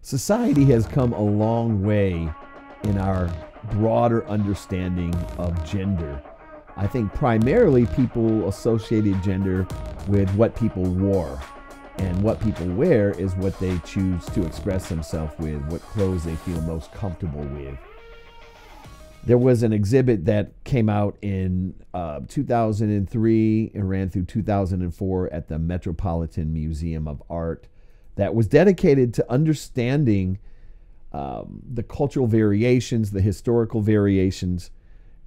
Society has come a long way in our broader understanding of gender. I think primarily people associated gender with what people wore. And what people wear is what they choose to express themselves with, what clothes they feel most comfortable with. There was an exhibit that came out in 2003 and ran through 2004 at the Metropolitan Museum of Art that was dedicated to understanding the cultural variations, the historical variations,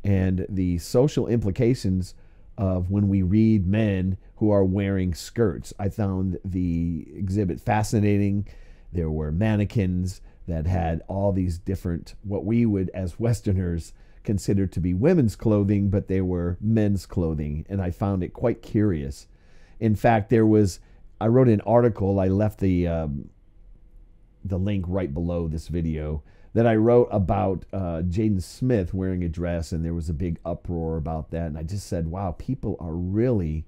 and the social implications of when we read men who are wearing skirts. I found the exhibit fascinating. There were mannequins that had all these different, what we would as Westerners consider to be women's clothing, but they were men's clothing, and I found it quite curious. In fact, I wrote an article, I left the link right below this video, that I wrote about Jaden Smith wearing a dress, and there was a big uproar about that. And I just said, wow, people are really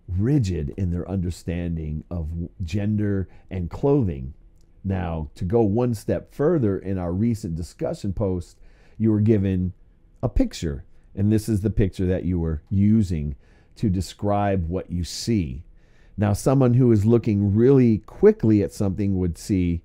rigid in their understanding of gender and clothing. Now, to go one step further, in our recent discussion post, you were given a picture. And this is the picture that you were using to describe what you see. Now, someone who is looking really quickly at something would see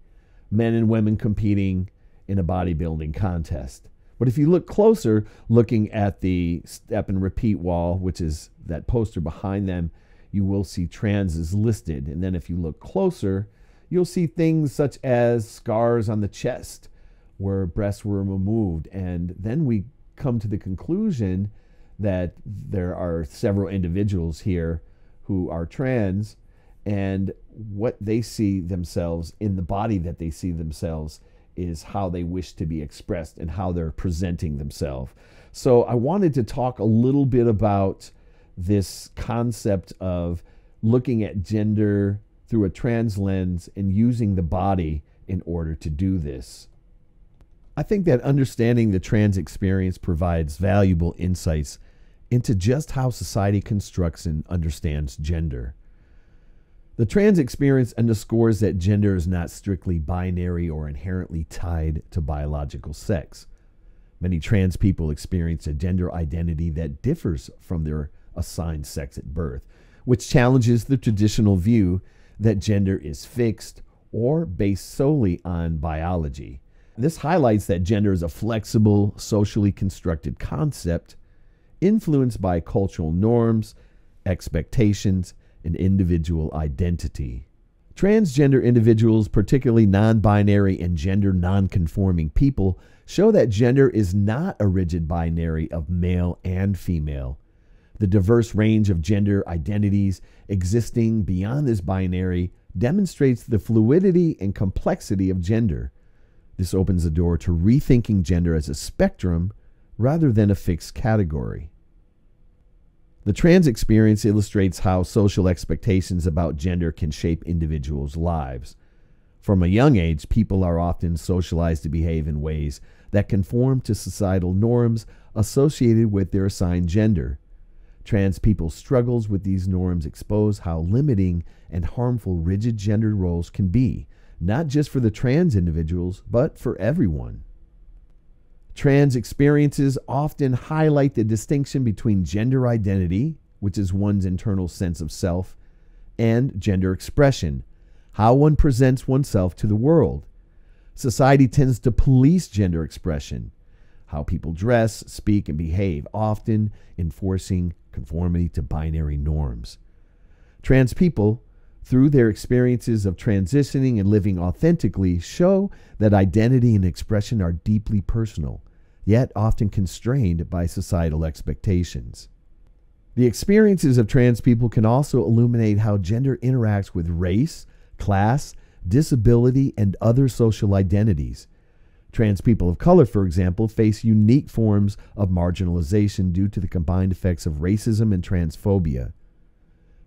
men and women competing in a bodybuilding contest. But if you look closer, looking at the step and repeat wall, which is that poster behind them, you will see trans is listed. And then if you look closer, you'll see things such as scars on the chest where breasts were removed. And then we come to the conclusion that there are several individuals here who are trans, and what they see themselves in the body that they see themselves is how they wish to be expressed and how they're presenting themselves. So I wanted to talk a little bit about this concept of looking at gender through a trans lens and using the body in order to do this. I think that understanding the trans experience provides valuable insights into just how society constructs and understands gender. The trans experience underscores that gender is not strictly binary or inherently tied to biological sex. Many trans people experience a gender identity that differs from their assigned sex at birth, which challenges the traditional view that gender is fixed or based solely on biology. This highlights that gender is a flexible, socially constructed concept influenced by cultural norms, expectations, and individual identity. Transgender individuals, particularly non-binary and gender non-conforming people, show that gender is not a rigid binary of male and female. The diverse range of gender identities existing beyond this binary demonstrates the fluidity and complexity of gender. This opens the door to rethinking gender as a spectrum rather than a fixed category. The trans experience illustrates how social expectations about gender can shape individuals' lives. From a young age, people are often socialized to behave in ways that conform to societal norms associated with their assigned gender. Trans people's struggles with these norms expose how limiting and harmful rigid gender roles can be, not just for the trans individuals, but for everyone. Trans experiences often highlight the distinction between gender identity, which is one's internal sense of self, and gender expression, how one presents oneself to the world. Society tends to police gender expression, how people dress, speak, and behave, often enforcing conformity to binary norms. Trans people, through their experiences of transitioning and living authentically, show that identity and expression are deeply personal, yet often constrained by societal expectations. The experiences of trans people can also illuminate how gender interacts with race, class, disability, and other social identities. Trans people of color, for example, face unique forms of marginalization due to the combined effects of racism and transphobia.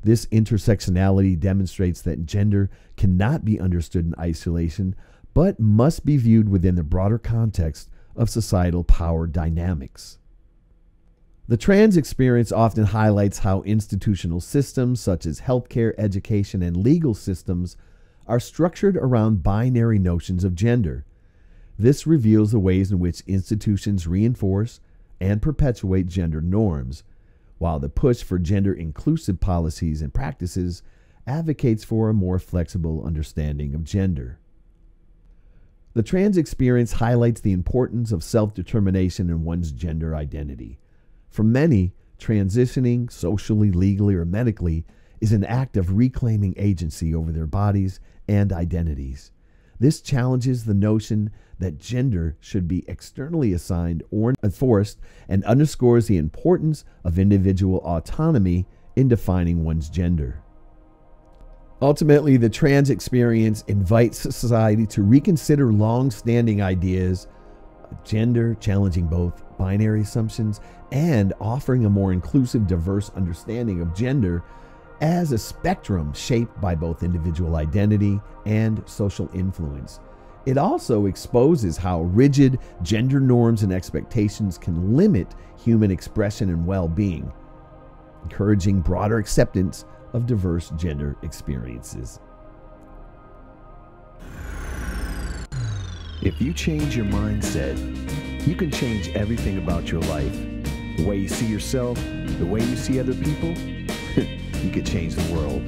This intersectionality demonstrates that gender cannot be understood in isolation, but must be viewed within the broader context of societal power dynamics. The trans experience often highlights how institutional systems such as healthcare, education, and legal systems are structured around binary notions of gender. This reveals the ways in which institutions reinforce and perpetuate gender norms, while the push for gender-inclusive policies and practices advocates for a more flexible understanding of gender. The trans experience highlights the importance of self-determination in one's gender identity. For many, transitioning socially, legally, or medically is an act of reclaiming agency over their bodies and identities. This challenges the notion that gender should be externally assigned or enforced and underscores the importance of individual autonomy in defining one's gender. Ultimately, the trans experience invites society to reconsider long-standing ideas of gender, challenging both binary assumptions and offering a more inclusive, diverse understanding of gender as a spectrum shaped by both individual identity and social influence. It also exposes how rigid gender norms and expectations can limit human expression and well-being, encouraging broader acceptance of diverse gender experiences. If you change your mindset, you can change everything about your life. The way you see yourself, the way you see other people, you could change the world.